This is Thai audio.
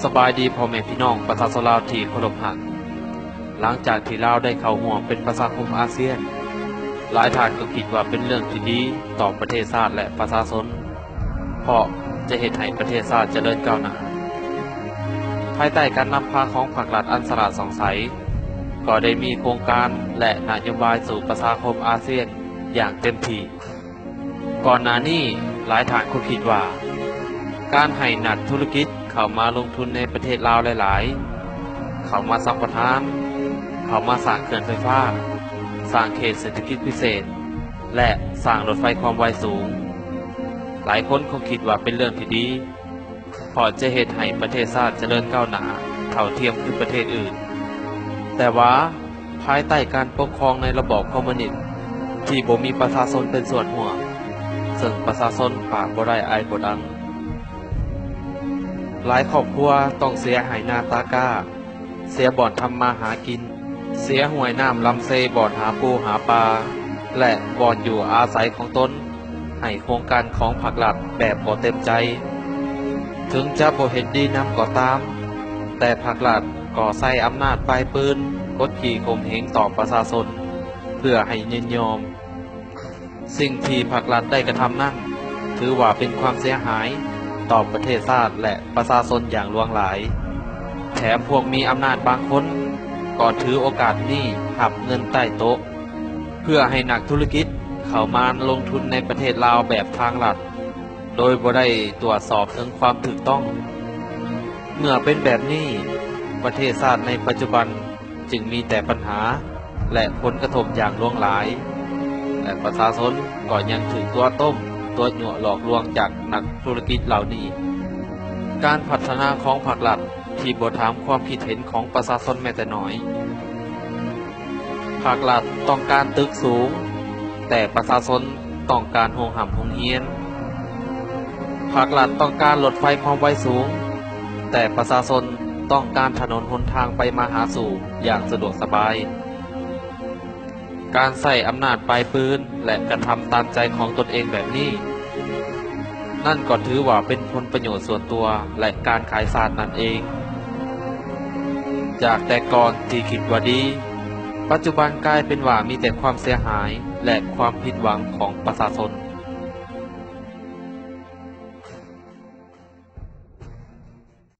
สบายดีพ่อแม่พี่น้องประชาชนลาวที่เคารพรักหลังจากที่ลาวได้เข้าร่วมเป็นประชาคมอาเซียนหลายท่านก็คิดว่าเป็นเรื่องที่ดีต่อประเทศชาติและประชาชนเพราะจะเฮ็ดให้ประเทศชาติเจริญก้าวหน้าภายใต้การนำพาของภาครัฐอันสละสองใสก็ได้มีโครงการและนโยบายสู่ประชาคมอาเซียนอย่างเต็มที่ก่อนหน้านี้หลายท่านก็คิดว่าการให้นักธุรกิจเข้ามาลงทุนในประเทศลาวหลายๆเข้ามาสัมปทานเข้ามาสร้างเขื่อนไฟฟ้าสร้างเขตเศรษฐกิจพิเศษและสร้างรถไฟความไวสูงหลายคนคงคิดว่าเป็นเรื่องที่ดีเพราะจะเฮ็ดให้ประเทศชาติเจริญก้าวหน้าเท่าเทียมกับประเทศอื่นแต่ว่าภายใต้การปกครองในระบอบคอมมิวนิสต์ที่บ่มีประชาชนเป็นส่วนร่วมซึ่งประชาชนปากบ่ได้อายบ่ดังหลายครอบครัวต้องเสียหายนาตากาเสียบ่อนทำมาหากินเสียห้วยน้ำลำเซบ่อนหาปูหาปลาและบ่อนอยู่อาศัยของตนให้โครงการของภาครัฐแบบบ่เต็มใจถึงจะบ่เห็นดีนำก็ตามแต่ภาครัฐก็ใช้อำนาจปลายปืนกดขี่ข่มเหงต่อประชาชนเพื่อให้ยินยอมสิ่งที่ภาครัฐได้กระทำนั้นถือว่าเป็นความเสียหายต่อประเทศชาติและประชาชนอย่างหลวงหลายแถมพวกมีอำนาจบางคนก็ถือโอกาสนี้หับเงินใต้โต๊ะเพื่อให้นักธุรกิจเข้ามาลงทุนในประเทศลาวแบบทางลัดโดยบ่ได้ตรวจสอบถึงความถูกต้องเมื่อเป็นแบบนี้ประเทศชาติในปัจจุบันจึงมีแต่ปัญหาและผลกระทบอย่างหลวงหลายและประชาชนก็ยังถูกตัวต้มตัวหยั่วหลอกลวงจากนักธุรกิจเหล่านี้การพัฒนาของภาครัฐที่บ่ถามความคิดเห็นของประชาชนแม้แต่น้อยภาครัฐต้องการตึกสูงแต่ประชาชนต้องการโรงหำโรงเรียนภาครัฐต้องการรถไฟความไวสูงแต่ประชาชนต้องการถนนหนทางไปมาหาสู่อย่างสะดวกสบายการใส่อำนาจปลายปืนและกระทำตามใจของตนเองแบบนี้นั่นก็ถือว่าเป็นผลประโยชน์ส่วนตัวและการขายสารนั่นเองจากแต่ก่อนที่คิดว่าดีปัจจุบันกลายเป็นว่ามีแต่ความเสียหายและความผิดหวังของประชาชน